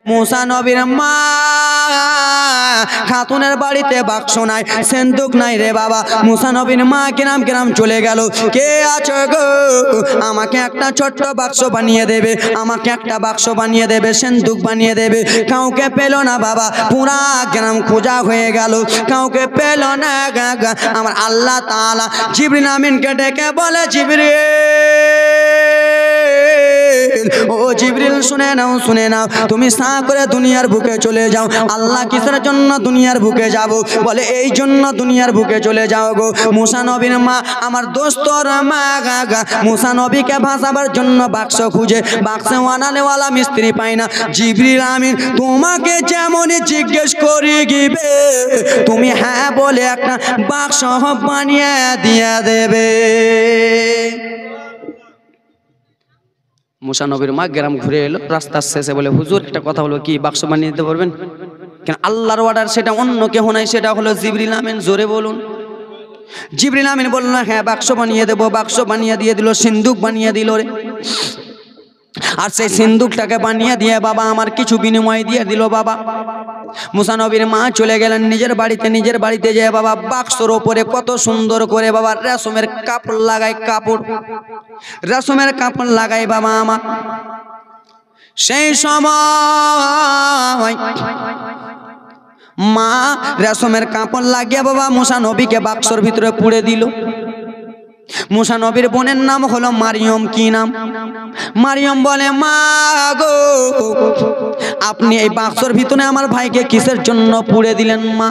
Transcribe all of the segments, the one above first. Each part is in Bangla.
মুসা নবীর মা খাতুনের বাড়িতে বাক্স নাই, সিন্দুক নাই রে বাবা। মুসা নবীর মা কিরাম চলে গেল। কে আছো গো, আমাকে একটা ছোট্ট বাক্স বানিয়ে দেবে, আমাকে একটা বাক্স বানিয়ে দেবে, সিন্দুক বানিয়ে দেবে। কাউকে পেল না বাবা, পুরা গ্রাম খোঁজা হয়ে গেল, কাউকে পেল না। আমার আল্লাহ তাআলা জিবরিল আমিনকে ডেকে বলে, জিবরিল, ও জিবরিল শুনে নাও, তুমি সাঁ করে দুনিয়ার বুকে চলে যাও। আল্লাহ কিসের জন্য দুনিয়ার বুকে যাব? বলে এই জন্য দুনিয়ার বুকে চলে যাও গো। মুসা নবীর মা, আমার দোস্তর মা, মুসা নবীকে ভাসাবার জন্য বাক্স খুঁজে, বাক্সে ওয়ানালেওয়ালা মিস্ত্রি পায় না। জিবরিল আমিন তোমাকে যেমনই জিজ্ঞেস করি গিবে, তুমি হ্যাঁ বলে একটা বাক্স বানিয়ে দিয়ে দেবে। মুসা নবীর মা গ্রাম ঘুরে এলো, রাস্তার শেষে বলে, হুজুর একটা কথা বলবো, কি বাক্স বানিয়ে দিতে পারবেন? কেন আল্লাহর অর্ডার, সেটা অন্য কেউ নাই, সেটা হলো জিবরিল আমিন। জোরে বলুন। জিবরিল আমিন বলল, হ্যাঁ বাক্স বানিয়ে দেবো। বাক্স বানিয়ে দিয়ে দিল, সিন্দুক বানিয়ে দিল রে। আর সেই সিন্দুকটাকে বানিয়ে দিয়ে বাবা আমার কিছু বিনিময় দিয়ে দিল বাবা। মুসা নবীর মা চলে গেলেন নিজের বাড়িতে যেয়ে বাবা বাক্সর ওপরে কত সুন্দর করে বাবা রেশমের কাপড় লাগায়, রেশমের কাপড় লাগাই বাবা আমার। সেই সময় মা রেশমের কাপড় লাগিয়ে বাবা মুসা নবীকে বাক্সর ভিতরে পুড়ে দিল। মুসা নবীর বোনের নাম হলো মারিয়ম। কি নাম? মারিয়ম বলে, মা গো, আপনি এই বাক্সর ভিতরে আমার ভাইকে কিসের জন্য পুড়ে দিলেন মা?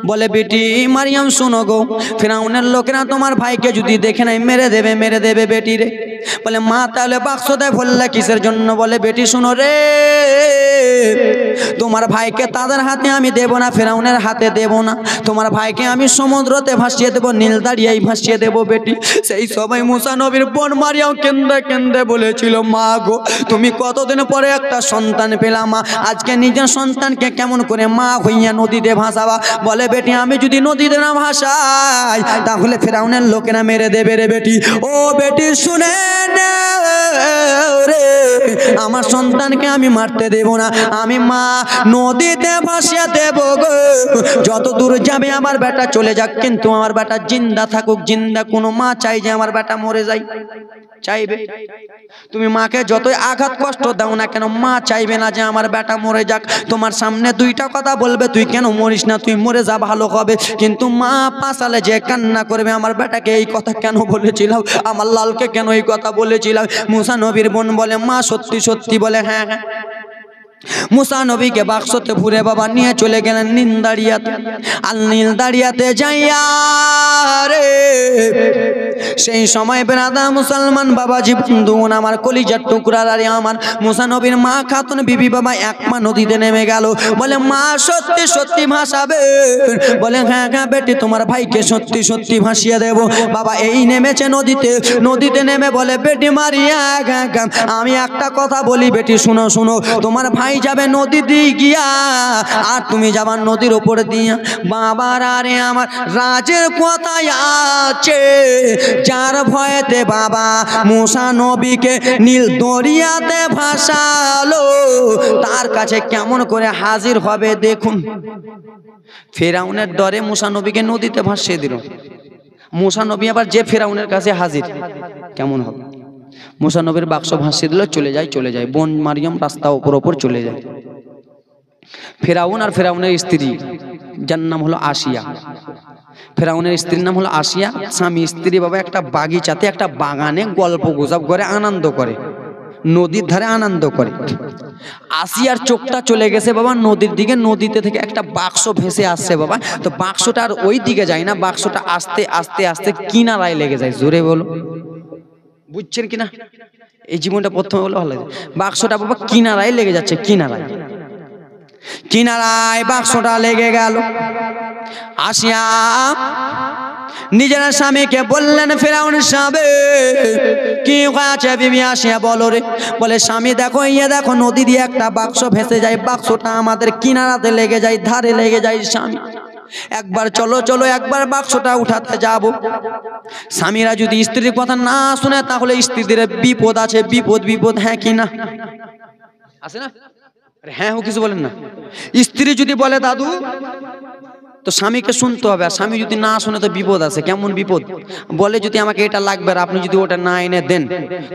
বলে, বেটি মারিয়ম শোনো গো, ফিরাউনের লোকেরা তোমার ভাইকে যদি দেখে নাই মেরে দেবে বেটি রে। বলে, মা তাহলে বাক্সতে ভরলে কিসের জন্য? বলে, বেটি শোনো রে, তোমার ভাইকে তাদের হাতে আমি দেব না, ফিরাউনের হাতে দেব না। তোমার ভাইকে আমি সমুদ্রতে ভাসিয়ে দেব, নীল দাঁড়িয়েই ভাসিয়ে দেব বেটি। সেই সবাই মুসা নবীর বোন মারিয়াম কেন্দে বলেছিল, মা গো, তুমি কতদিন পরে একটা সন্তান পেলাম মা, আজকে নিজের সন্তানকে কেমন করে মা হইয়া নদীতে ভাসাবা? বলে, বেটি আমি যদি নদীতে না ভাসাই তাহলে ফিরাউনের লোকেরা মেরে দেবে রে বেটি। ও বেটি শুনে রে, আমার সন্তানকে আমি মারতে দেব না, আমি মা নদীতে ভাসিয়ে দেব গো। যত দূর যাবে আমার বেটা চলে যাক, কিন্তু আমার বেটা জিন্দা থাকুক, জিন্দা। কোনো মা চাই যে আমার বেটা মরে যায়? চাইবে? তুমি মাকে যতই আঘাত কষ্ট দাও না কেন, মা চাইবে না যে আমার বেটা মরে যাক। তোমার সামনে দুইটা কথা বলবে, তুই কেন মরিস না, তুই মরে যা ভালো হবে। কিন্তু মা পাশালে যে কান্না করবে, আমার বেটাকে এই কথা কেন বলেছিলাম, আমার লালকে কেন এই কথা বলেছিলাম? মুসা নবীর বোন বলে, মা সত্যি? বলে, হ্যাঁ। মুসা নবীকে বাক্সতে ভরে বাবা নিয়ে চলে গেলেন নীলদারিয়াতে। আর নীলদারিয়াতে যাইয়া রে, সেই সময় বেরাদা মুসলমান বাবাজি বন্ধুগণ, আমার কলিজার টুকরার আরে আমার মুসা নবীর মা খাতুন বিবি বাবা এক মা নদীতে নেমে গেল। বলে, মা সত্যি ভাসাবে? বলে, হ্যাঁ বেটি, তোমার ভাইকে সত্যি ভাসিয়ে দেব। বাবা এই নেমেছে নদীতে নেমে বলে, বেটি মারিয়া আমি একটা কথা বলি বেটি, শুনো, তোমার ভাই যাবে নদী দিয়ে গিয়া, আর তুমি যাবার নদীর উপরে দিয়া। বাবার আরে আমার রাজের কথাই আছে, যার ভয়েতে বাবা মুসা নবীকে নীল দরিয়াতে ভাসালো, তার কাছে কেমন করে হাজির হবে দেখুন। ফেরাউনের ডরে মুসা নবীকে নদীতে ভাসিয়ে দিল। মুসা নবী আবার যে ফেরাউনের কাছে হাজির, কেমন হবে? মুসা নবীর বাক্স ভাসিয়ে দিল, চলে যায়। বোন মারিয়াম রাস্তা ওপর চলে যায়। ফেরাউন আর ফেরাউনের স্ত্রী, যার নাম হলো আসিয়া। ফেরাউনের স্ত্রীর নাম হলো আসিয়া। স্বামী স্ত্রী বাবা একটা বাগিচাতে, একটা বাগানে গল্প গুজব করে, আনন্দ করে, নদীর ধারে আনন্দ করে। আসিয়ার চোখটা চলে গেছে বাবা নদীর দিকে। নদীতে থেকে একটা বাক্স ভেসে আসছে বাবা। তো বাক্সটা আর ওই দিকে যায় না, বাক্সটা আস্তে কিনারায় লেগে যায়। জোরে বলো, বুঝছেন কিনা? এই জীবনটা প্রথমে বলে ভালো লাগে। বাক্সটা বাবা কিনারায় লেগে যাচ্ছে, কিনারায় বাক্সটা লেগে গেল। আসিয়া নিজের স্বামীকে বললেন, ফেরাউনের স্বামী কি হয়েছে বিবি? আসিয়া বলো রে। বলে, স্বামী দেখো, দেখো নদী দিয়ে একটা বাক্স ভেসে যায়, বাক্সটা আমাদের কিনারাতে লেগে যায়, ধারে লেগে যায়। স্বামী একবার চলো, একবার বাক্সটা উঠাতে যাব। স্বামীরা যদি স্ত্রীর কথা না শুনে তাহলে স্ত্রীদের বিপদ আছে, বিপদ। হ্যাঁ কি না? আছে না? হ্যাঁ ও কিছু বলেন না। স্ত্রী যদি বলে দাদু, তো স্বামীকে শুনতে হবে, আর স্বামী যদি না শুনে তো বিপদ আছে। কেমন বিপদ? বলে যদি আমাকে এটা লাগবে আর আপনি যদি ওটা না এনে দেন,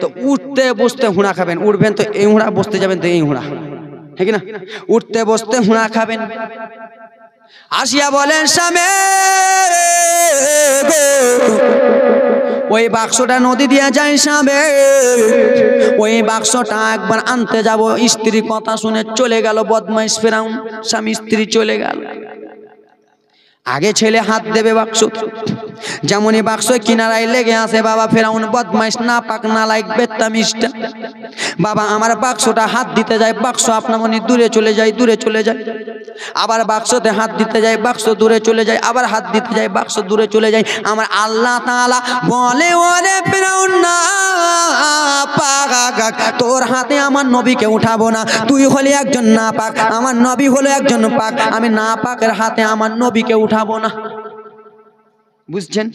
তো উঠতে বসতে হুঁড়া খাবেন। উঠবেন তো এই হুঁড়া, বসতে যাবেন তো এই হুঁড়া, ঠিক না? উঠতে বসতে হুঁড়া খাবেন। আসিয়া বলেন স্বামী ওই বাক্সটা নদী দিয়ে যায় স্বামী, ওই বাক্সটা একবার আনতে যাব। স্ত্রী কথা শুনে চলে গেল বদমাইশ ফেরাউন। স্বামী স্ত্রী চলে গেল। আগে ছেলে হাত দেবে বাক্স, যেমনই বাক্স কিনারায় লেগে আছে বাবা ফেরাউন বদমাইশ না পাক না লাইক বেত্তামিষ্টা বাবা আমার বাক্সটা হাত দিতে যায়, বাক্স আপনা মনে দূরে চলে যায়, দূরে চলে যায়। আবার বাক্সতে হাত দিতে যায়, বাক্স দূরে চলে যায়। আবার হাত দিতে যায়, বাক্স দূরে চলে যায়। আমার আল্লাহ তাআলা বলে ওরে ফেরাউন না পাক, তোর হাতে আমার নবীকে উঠাবো না। তুই হলি একজন না পাক, আমার নবী হলো একজন পাক। আমি না পাকের হাতে আমার নবীকে উঠাবো না। বুঝছেন?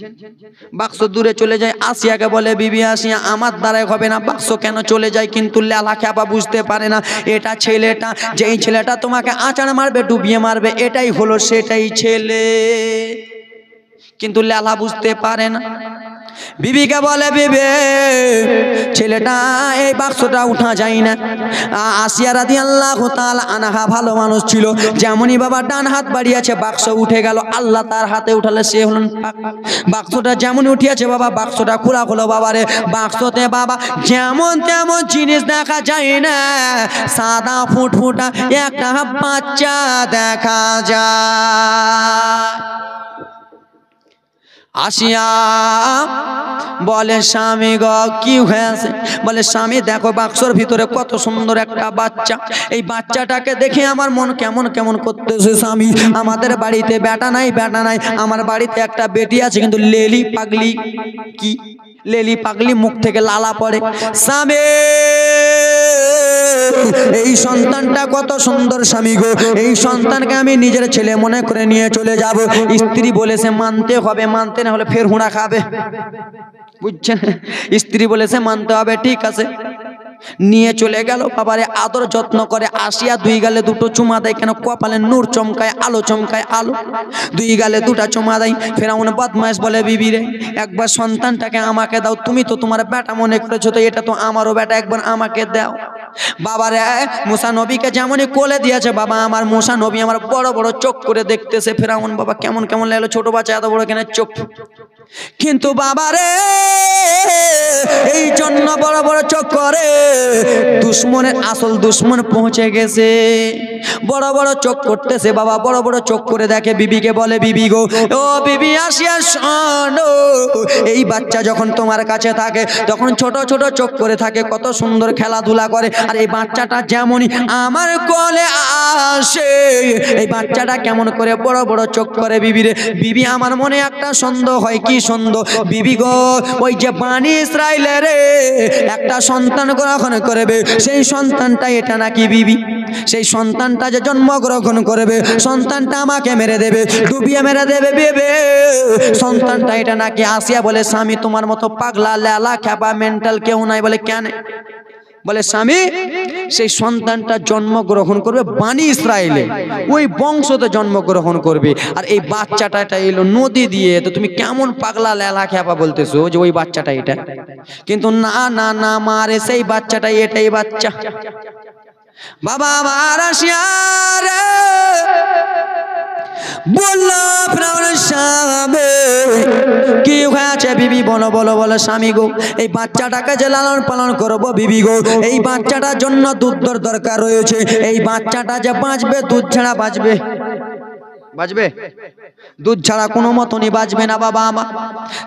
বাক্স দূরে চলে যায়। আসিয়াকে বলে বিবি আসিয়া আমার দ্বারাই হবে না, বাক্স কেন চলে যায়? কিন্তু লেলা খ্যাপা বুঝতে পারে না এটা ছেলেটা, যেই ছেলেটা তোমাকে আচার মারবে ডুবিয়ে মারবে, এটাই হলো সেটাই ছেলে। কিন্তু লেলা বুঝতে পারে না। বিবিকে বলে বিবি ছেলেটা এই বাক্সটা উঠা যায় না। আসিয়া রাদিয়াল্লাহু তাআলা আনহা ভালো মানুষ ছিল, যেমনই বাবা ডান হাত বাড়িয়েছে বাক্স উঠে গেল। আল্লাহ তার হাতে উঠালে সে হলেন পাক। বাক্সটা যেমনই উঠিয়েছে বাবা বাক্সটা খোলা হলো বাবা রে। বাক্সতে বাবা যেমন তেমন জিনিস দেখা যায় না, সাদা ফুটফুটা একটা বাচ্চা দেখা যায়। আসিয়া বলে স্বামী গো কি হয়েছে? বলে স্বামী দেখো বাক্সর ভিতরে কত সুন্দর একটা বাচ্চা। এই বাচ্চাটাকে দেখে আমার মন কেমন কেমন করতেছে স্বামী। আমাদের বাড়িতে বেটা নাই, বেটা নাই। আমার বাড়িতে একটা বেটি আছে, কিন্তু লেলি পাগলি। কি লেলি পাগলি? মুখ থেকে লালা পড়ে। স্বামী এই সন্তানটা কত সুন্দর স্বামী গো, এই সন্তানকে আমি নিজের ছেলে মনে করে নিয়ে চলে যাব। স্ত্রী বলেছে মানতে হবে, মানতে না হলে ফের হুঁড়া খাবে। বুঝছেন? স্ত্রী বলেছে মানতে হবে, ঠিক আছে। নিয়ে চলে গেল বাবারে। আদর যত্ন করে। আসিয়া দুই গালে দুটো চুমা দেয়। কেন? কপালে নূর চমকায়, আলো চমকায়, আলো। দুই গালে দুটা চুমা দেয়। ফেরাউন বদমাইশ বলে বিবি রে একবার সন্তানটাকে আমাকে দাও, তুমি তো তোমার বেটা মনে করেছো, তো এটা তো আমারও বেটা, একবার আমাকে দাও। বাবারে মুসা নবীকে যেমনই কোলে দিয়েছে বাবা, আমার মুসা নবী আমার বড় বড় চোখ করে দেখতেছে। ফেরাউন বাবা কেমন কেমন লাগলো, ছোট বাচ্চা এত বড় কেন চোখ? কিন্তু বাবারে এই জন্য বড় বড় চোখ করে, দুশ্মনের আসল দুশ্মন পৌঁছে গেছে। বড় বড় চোখ করতেছে বাবা, বড় বড় চোখ করে দেখে। বিবিকে বলে বিবি গো, ও বিবি আসিয়া শোনো, এই বাচ্চা যখন তোমার কাছে থাকে তখন ছোট ছোট চোখ করে থাকে, কত সুন্দর খেলাধুলা করে। আর এই বাচ্চাটা যেমনই আমার কোলে আসে, এই বাচ্চাটা কেমন করে বড় বড় চোখ করে। বিবি রে বিবি আমার মনে একটা সন্দেহ হয়। কি সন্দেহ? বিবি গো ওই যে বানি ইসরাইলের একটা সন্তান গ্রহণ করবে, সেই সন্তানটা এটা নাকি বিবি। সেই সন্তানটা যে জন্মগ্রহণ করবে, সন্তানটা আমাকে মেরে দেবে, ডুবিয়ে মেরে দেবে বিবি। সন্তানটা এটা নাকি। আসিয়া বলে স্বামী তোমার মতো পাগলা লেলা খ্যাপা মেন্টাল কেউ নাই। বলে কেন? বলে স্বামী সেই সন্তানটা জন্মগ্রহণ করবে বানি ইসরায়েলে, ওই বংশতে জন্মগ্রহণ করবে। আর এই বাচ্চাটা এটা এলো নদী দিয়ে, তো তুমি কেমন পাগলা লেলা খ্যাপা বলতেছো যে ওই বাচ্চাটা এটা? কিন্তু না না না মারে, সেই বাচ্চাটা এটাই বাচ্চা। বাবা আমার আসিয়া রে বললো ফেরাউনের স্বামী কি হয়েছে? বিবি বলো বলো বলো স্বামী গো এই বাচ্চাটাকে যে লালন পালন করবো বিবি গো, এই বাচ্চাটার জন্য দুধের দরকার রয়েছে। এই বাচ্চাটা যে বাঁচবে, দুধ ছাড়া বাঁচবে? বাঁচবে? দুধ ছাড়া কোনো মতনই বাঁচবে না বাবা আমার।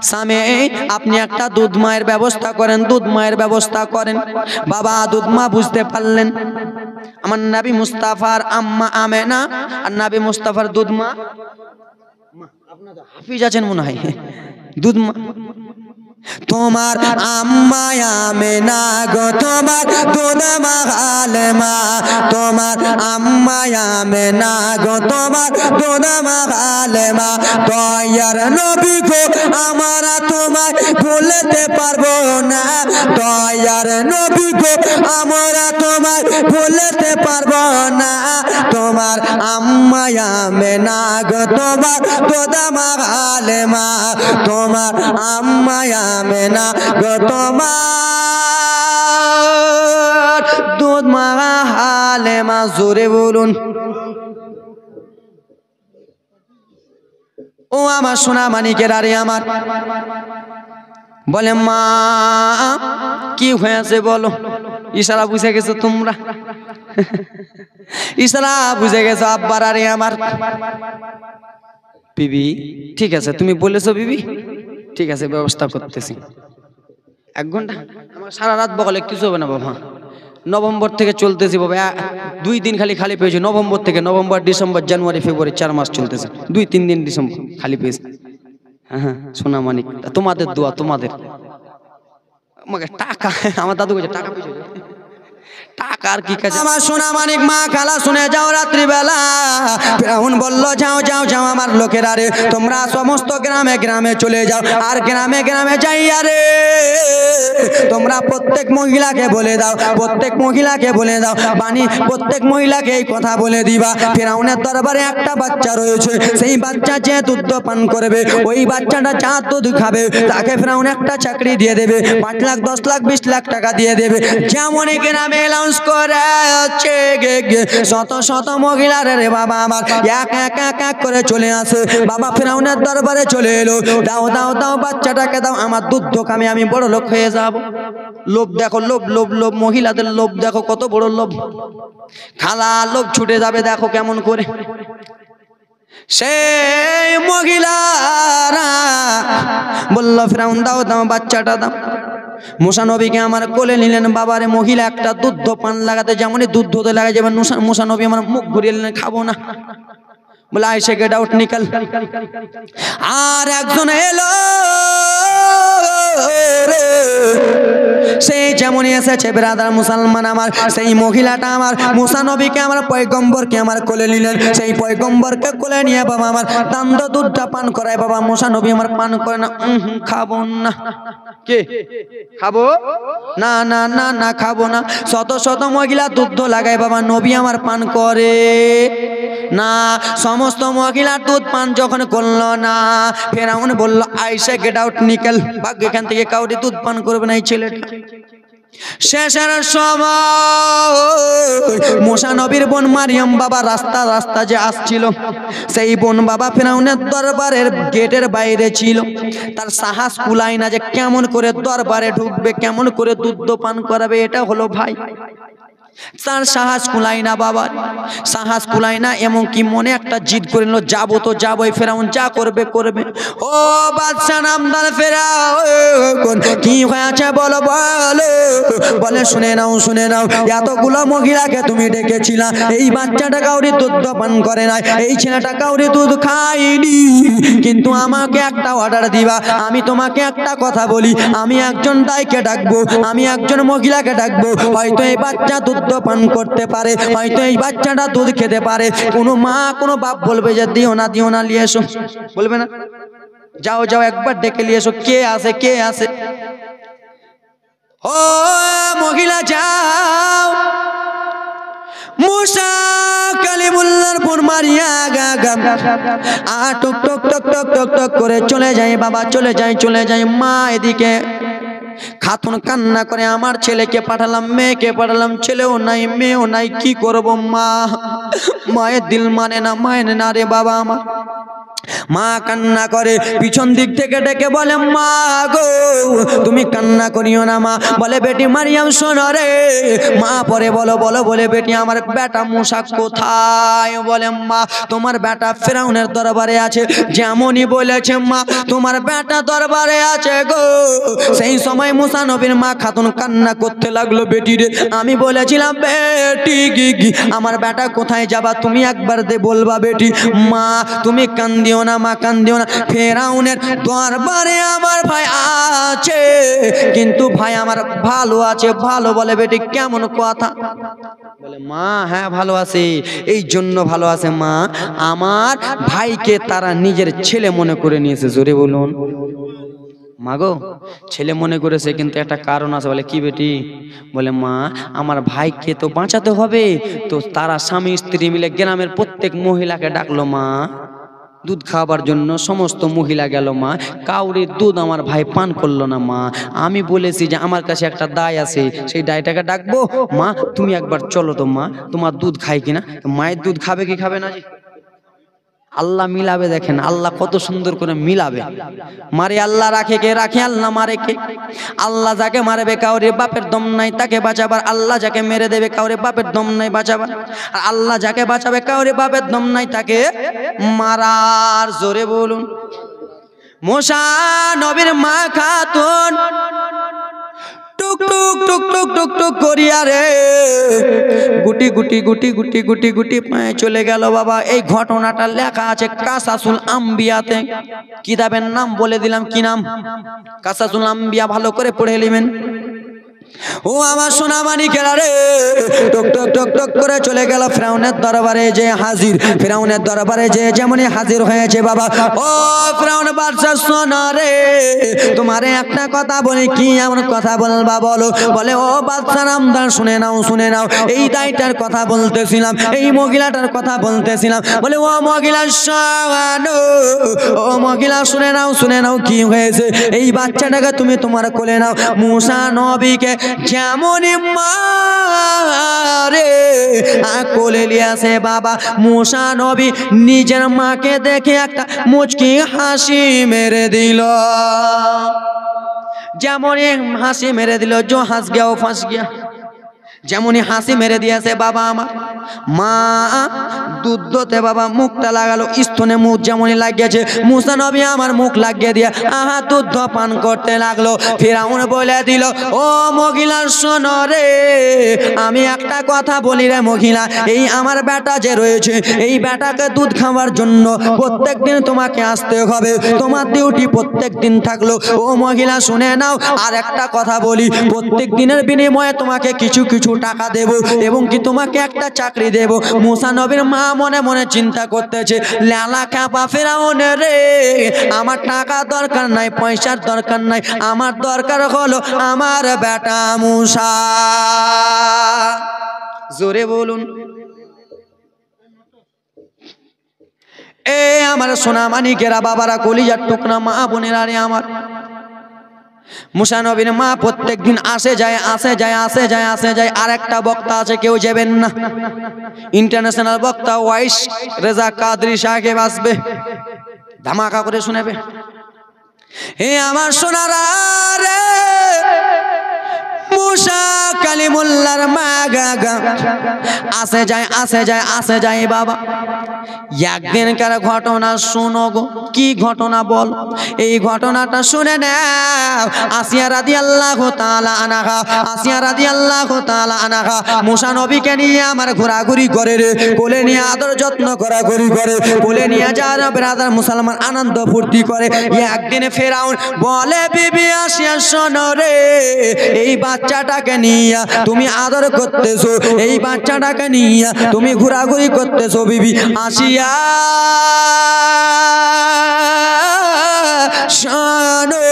স্বামী আপনি একটা দুধ মায়ের ব্যবস্থা করেন, দুধ মায়ের ব্যবস্থা করেন। বাবা দুধ মা বুঝতে পারলেন আমার নবী মুস্তাফার আম্মা আমেনা আর নবী মুস্তাফার দুধ মা, আপনাদের হাফিজ আছেন মনে হয়, দুধ মা। তোমার আম্মা আমেনা গো তোমার দুধ মাখালে মা, তোমার আম্মা আমেনা গো তোমার দুধ মাখালে মা। দয়ার নবী গো আমরা তোমায় ভুলতে পারবো না, দয়ার নবী গো আমরা তোমায় ভুলতে পারবো না। তোমার আম্মা আমেনা গো তোমার দুধ মাখালে মা, তোমার আম্মা আমেনা গো তোমার দুধ মাখালে মা। জোরে বলুন। ও আমার সোনা মানিকের আরে আমার, বলে মা কি হয়েছে বলো। ইশারা বুঝে গেছো তোমরা, ইশারা বুঝে গেছো আব্বার আরে আমার। বিবি ঠিক আছে তুমি বলেছো বিবি, ঠিক আছে ব্যবস্থা করতেছি। 1 ঘন্টা আমার সারা রাত বকলে কিছু হবে না বাবা। নভেম্বর থেকে চলতেছি বাবা, 2 দিন খালি পেয়েছি নভেম্বর থেকে। নভেম্বর ডিসেম্বর জানুয়ারি ফেব্রুয়ারি 4 মাস চলতেছে, 2-3 দিন ডিসেম্বর খালি পেয়েছি। হ্যাঁ সোনা মানিক তোমাদের দোয়া, তোমাদের আমাকে টাকা, আমার দাদু কাছে টাকা পেয়েছে, টাকা আর কি কাছে। আমার সোনা মানিক মা খালা শুনে যাও রাত্রি বেলা ফিরাউন বলল যাও যাও যাও আমার লোকেরা রে, তোমরা সমস্ত গ্রামে গ্রামে চলে যাও, আর গ্রামে গ্রামে যাইয়া রে তোমরা প্রত্যেক মহিলাকে বলে দাও, প্রত্যেক মহিলাকে বলে দাও বাণী, প্রত্যেক মহিলাকে এই কথা বলে দিবা ফিরাউনের দরবারে একটা বাচ্চা রয়েছে, সেই বাচ্চা যে দুধ পান করবে, ওই বাচ্চাটা যা দুধ খাবে তাকে ফিরাউন একটা চাকরি দিয়ে দেবে, 5 লাখ 10 লাখ 20 লাখ টাকা দিয়ে দেবে। যেমনই গ্রামে অ্যানাউন্স করেছে শত শত মহিলার রে বাবা আমার এক এক এক এক করে চলে আসে বাবা ফিরাউনের দরবারে চলে এলো। দাও দাও দাও বাচ্চাটাকে দাও, আমার দুধ দোকানে আমি বড় লোক হয়ে যাব। লোভ দেখো, লোভ লোভ লোভ, মহিলাদের লোভ দেখো কত বড় লোভ। খালা লোভ ছুটে যাবে দেখো কেমন করে। সেই মহিলারা বলল ফিরাউন দাও দাও বাচ্চাটা দাও। মুসা নবীকে আমার কোলে নিলেন বাবারে। মহিলা একটা দুধ পান লাগাতে যেমনই দুধ হতে লাগে যাবে, মুসা নবী আমার মুখ ঘুরিয়ে নিলেন, খাবো না। বলে আইসে গেট আউট নিকাল। আর একজন এলো সেই যেমনই এসেছে ব্রাদার মুসলমান আমার, সেই মহিলাটা আমার মুসা নবীকে আমার পয়গম্বরকে আমার কোলে নিলেন। সেই পয়গম্বরকে কোলে নিয়ে বাবা আমার দান্দ দুধটা পান করায় বাবা। মুসা নবী আমার পান করে না, খাবো না। কে খাবো না? না না না খাবো না। শত শত মহিলা দুধ লাগায় বাবা, নবী আমার পান করে না। সমস্ত মহিলা দুধ পান যখন করলো না, ফেরাউন বলল আইসা গেট আউট নিকেল, ভাগ্য এখান থেকে কাউরি দুধ পান করবে না এই ছেলেটা। শেষের সময় মুসা নবীর বোন মারিয়াম বাবা রাস্তা রাস্তা যে আসছিল, সেই বোন বাবা ফিরাউনের দরবারের গেটের বাইরে ছিল। তার সাহস কুলায় না যে কেমন করে দরবারে ঢুকবে, কেমন করে দুধ পান করাবে। এটা হলো ভাই, তার সাহস কুলায় না বাবা, সাহস কুলায় না। এমনকি মনে একটা জিদ করে নিল, যাবো তো যাবোই, ফেরাউন যা করবে করবে। ও বাদশা নামদার ফেরাউন কি হয়েছে বলো বলো। বলে শুনে নাও শুনে নাও, এতগুলো মহিলাকে তুমি ডেকেছিলা, এই বাচ্চাটা কাউরি দুধ পান করে নাই, এই ছেলেটা কাউরি দুধ খায়নি, কিন্তু আমাকে একটা অর্ডার দিবা। আমি তোমাকে একটা কথা বলি, আমি একজন দাইকে ডাকবো, আমি একজন মহিলাকে ডাকবো, হয়তো এই বাচ্চা দুধ পান করতে পারে, হয়তো এই বাচ্চাটা দুধ খেতে পারে। কোনো মা কোনো বাপ বলবে যে দিও না দিও না, নিয়ে এসো, বলবে না? যাও যাও একবার ডেকে নিয়ে এসো, কে আছে কে আছে। ও মহিলা যাও, মুসা কালিমুল্লার পুর মারিয়া গা গা টক টক টক টক টক টক করে চলে যায় বাবা, চলে যায় চলে যায়। মা এদিকে খাতুন কান্না করে, আমার ছেলেকে পাঠালাম, মেয়েকে পাঠালাম, ছেলেও নাই মেয়েও নাই, কি করব মা? মায়ের দিল মানে না রে বাবা আমার। মা কান্না করে, পিছন দিক থেকে ডেকে বলে মা গো তুমি কান্না করিও না মা। বলে বেটি মারিয়াম শোনো রে। মা পরে বলো বলো বলে বেটি আমার বেটা মুসা কোথায়? বলে মা তোমার বেটা ফিরাউনের দরবারে আছে। যেমনই বলেছে মা তোমার বেটা দরবারে আছে গো। সেই সময় মুসা নবীর মা খাতুন কান্না করতে লাগলো, বেটি রে আমি বলেছিলাম বেটি গি আমার বেটা কোথায় যাবা তুমি একবার দে বলবা বেটি। মা তুমি কান্দিও দিও না, মাকান দিও না। ফেরাউনের দরবারে আমার ভাই আছে, কিন্তু ভাই আমার ভালো আছে। ভালো বলে বেটি কেমন কথা? বলে মা হ্যাঁ ভালো আছে। এই জন্য ভালো আছে মা, আমার ভাইকে তারা নিজের ছেলে মনে করে নিয়েছে। জোরে বলুন। মাগো ছেলে মনে করেছে, কিন্তু একটা কারণ আছে। বলে কি বেটি? বলে মা আমার ভাইকে তো বাঁচাতে হবে, তো তারা স্বামী স্ত্রী মিলে গ্রামের প্রত্যেক মহিলাকে ডাকলো মা দুধ খাওয়াবার জন্য। সমস্ত মহিলা গেল মা, কাউরির দুধ আমার ভাই পান করলো না মা। আমি বলেছি যে আমার কাছে একটা দায় আছে, সেই দায়টাকে ডাকবো। মা তুমি একবার চলো তো মা, তোমার দুধ খাই কিনা। মায়ের দুধ খাবে কি খাবে না? আল্লাহ মিলাবে, দেখেন আল্লাহ কত সুন্দর করে মিলাবে। মারে আল্লাহ রাখে কে? রাখে আল্লাহ, মারে কে? আল্লাহ যাকে মারবে কাউরে বাপের দম নাই তাকে বাঁচাবার, আল্লাহ যাকে মেরে দেবে কাউরে বাপের দম নাই বাঁচাবার, আর আল্লাহ যাকে বাঁচাবে কাউরে বাপের দম নাই তাকে মারার। জোরে বলুন। মুসা নবীর মা খাতুন টুক টুক টুক টুক টুক টুক করিয়া রে গুটি গুটি গুটি গুটি গুটি গুটি পায়ে চলে গেল বাবা। এই ঘটনাটা লেখা আছে কাসাসুল আম্বিয়াতে, কিতাবের নাম বলে দিলাম। কি নাম? কাসাসুল আম্বিয়া। ভালো করে পড়ে নেবেন। ও আমার সোনা মানিকেরা রে, টক টক টক টক করে চলে গেল ফিরাউনের দরবারে যে হাজির। ফিরাউনের দরবারে যে যেমনই হাজির হয়েছে বাবা, ও ফিরাউন বাদশা শোনো রে, তোমারে একটা কথা বলি। কি এমন কথা বলবা বলো? বলে ও বাদশা নামদার শুনে নাও, শুনে নাও। এই দায়টার কথা বলতেছিলাম, এই মহিলাটার কথা বলতেছিলাম। বলে ও মহিলা শোনো, ও মহিলা শুনে নাও, শুনে নাও। কি হয়েছে? এই বাচ্চাটাকে তুমি তোমার কোলে নাও। মুসা নবীকে যেমন মারে কোলে লিয়াছে বাবা, মুসা নবী নিজের মাকে দেখে একটা মুচকি হাসি মেরে দিল। যেমনই হাসি মেরে দিল, জো হাস গিয়া ও ফাঁস গিয়া। যেমনই হাসি মেরে দিয়েছে বাবা, আমার মা দুধ দোতে বাবা মুখটা লাগালো, স্তনে মুখ যেমনই লাগিয়েছে মুসা নবী আমার মুখ লাগিয়ে দিয়ে দুধ পান করতে লাগলো। ফিরাউন বলে দিল, ও মহিলা শোনো রে, আমি একটা কথা বলি রে মহিলা, এই আমার বেটা যে রয়েছে, এই বেটাকে দুধ খাওয়ার জন্য প্রত্যেক দিন তোমাকে আসতে হবে, তোমার ডিউটি প্রত্যেক দিন থাকলো। ও মহিলা শুনে নাও, আর একটা কথা বলি, প্রত্যেক দিনের বিনিময়ে তোমাকে কিছু কিছু টাকা দেব, এবং কি তোমাকে একটা চাকরি দেব। মুসা নবীর মা মনে মনে চিন্তা করতেছে, লালা কাপা ফিরাউন রে, আমার টাকা দরকার নাই, পয়সার দরকার নাই, আমার দরকার হলো আমার বেটা মুসা। জোরে বলুন। এ আমার সোনা মানিকেরা, বাবারা, কলিজার টুকরা মা বোনেরা রে আমার, মুসা নবীর মা প্রত্যেক দিন আসে যায়, আসে যায়, আসে যায়, আসে যায়। আর একটা বক্তা আছে, কেউ যাবেন না, ইন্টারন্যাশনাল বক্তা ওয়াইস রেজা কাদরি সাহেব আসবে, ধামাকা করে শুনেবে। হে আমার সোনারা রে, মুসা কালিমুল্লাহর মা গাগা আসে যায়, আসে যায়, আসে যায় বাবা। একদিনকার ঘটনা শোনো গো। কি ঘটনা বল? এই ঘটনাটা শুনে নাও। আসিয়া রাদিয়াল্লাহু তাআলা আনহা, আসিয়া রাদিয়াল্লাহু তাআলা আনহা মুসা নবীকে নিয়ে আমার ঘোরাঘুরি করে রে, কোলে নিয়ে আদর যত্ন ঘোরাঘুরি করে, কোলে নিয়ে যারা ব্রাদার মুসলমান আনন্দ ফুর্তি করে। একদিন ফেরাউন বলে, বিবি আসিয়া শোনো রে, এই বাচ্চাটাকে নিয়ে তুমি আদর করতেছো, এই বাচ্চাটাকে নিয়ে তুমি ঘোরাঘুরি করতেছো বিবি আসিয়া শোনো,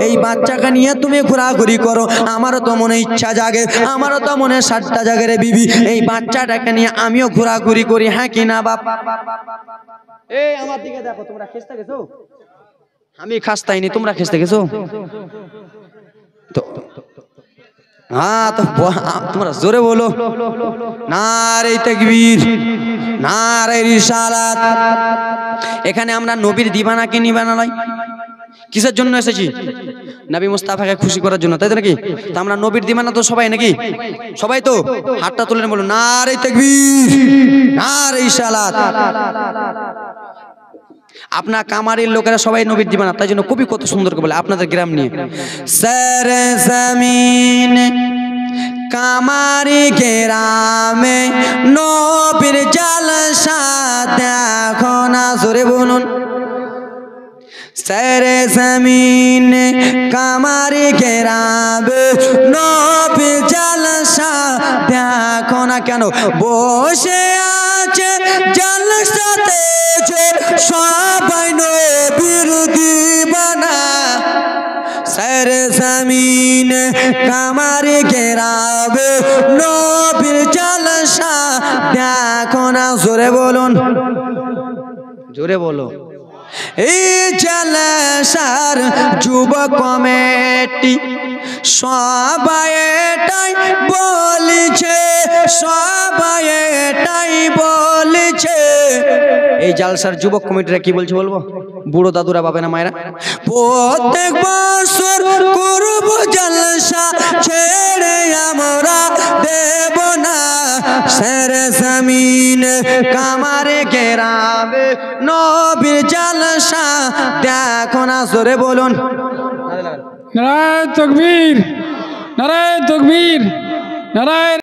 এই বাচ্চাকে নিয়ে তুমি ঘোরাঘুরি করো, আমারও তো মনে ইচ্ছা জাগে, আমারও তো মনে সাতটা জাগে রে বিবি, এই বাচ্চাটাকে নিয়ে আমিও ঘোরাঘুরি করি, হ্যাঁ কি না বাপ? এই আমার দিকে দেখো, তোমরা খেসতে গেছো? আমি খাসতাইনি, তোমরা খেসতে গেছো তো? হ্যাঁ তো তোমরা জোরে বলো, নারে তাকবীর, নারে রিসালাত। এখানে আমরা নবীর দিবানাকে নিবানা নয়, কিসের জন্য এসেছি? নবী মুস্তাফাকে খুশি করার জন্য, তাই তো নাকি? তা আমরা নবীর দিবানা তো সবাই নাকি? সবাই তো হাতটা তুলে বলো, নারে তাকবীর, নারে রিসালাত। আপনার কামারের লোকেরা সবাই নবীর দিবানা, তাই জন্য কবি কত সুন্দর করে বলে আপনাদের গ্রাম নিয়ে, সারে জমিন কামারি গ্রামে নবীর জালসা দেখো না। জোরে বলুন। সারে জমিন কামারি ঘেরাবে নবী জালসা দেখো না কেন বসে আছে জালসাতে যে সবাই নবীর দিবানা সারে জমিন কামারি ঘেরাবে নবীর জালসা দেখো না জোরে বলুন জোরে বলো এই জালসার যুবক কমিটি সবাই এটাই বলেছে সবাই এটাই বলেছে এই জালসার যুবক কমিটিরা কি বলছে বলবো বুড়ো দাদুরা বাবা না মায়েরা প্রত্যেক বছর করব জালসা ছেড়ে আমরা দেব না সারে জমিন কামারে ঘেরাবে নবীর জালসা দেখো না জোরে বলুন নারায়ে তাকবীর নারায়ে তাকবীর নারায়ে